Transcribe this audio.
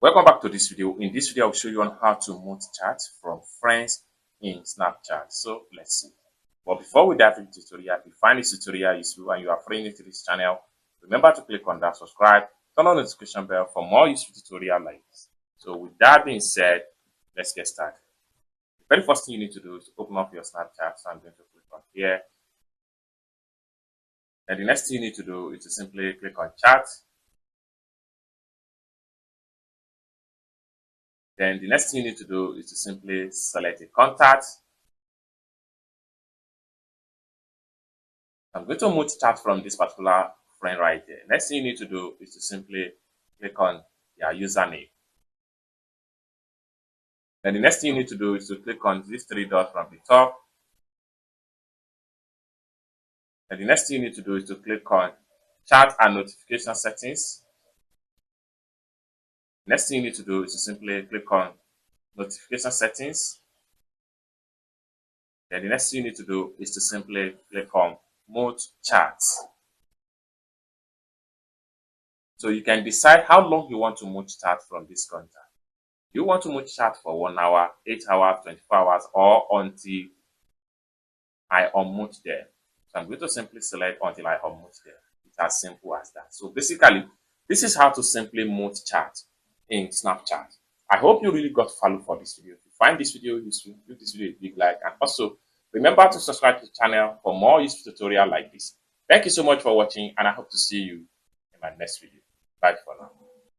Welcome back to this video. In this video, I'll show you on how to move chat from friends in Snapchat. So let's see. But before we dive into the tutorial, if you find this tutorial useful and you are friendly to this channel, remember to click on that subscribe, turn on the notification bell for more useful tutorial like this. So with that being said, let's get started. The very first thing you need to do is to open up your Snapchat. So I'm going to click on here. And the next thing you need to do is to simply click on chat. Then the next thing you need to do is to simply select a contact. I'm going to move chat from this particular friend right there. Next thing you need to do is to simply click on their username. Then the next thing you need to do is to click on these three dots from the top. And the next thing you need to do is to click on chat and notification settings. Next thing you need to do is to simply click on notification settings. Then the next thing you need to do is to simply click on mode chat. So you can decide how long you want to move chat from this contact. You want to move chat for 1 hour, 8 hours, 24 hours, or until I unmute them. So I'm going to simply select until I unmute them. It's as simple as that. So basically, this is how to simply mute chat in Snapchat. I hope you really got value for this video. If you find this video useful, give this video a big like, and also remember to subscribe to the channel for more useful tutorial like this. Thank you so much for watching, and I hope to see you in my next video. Bye for now.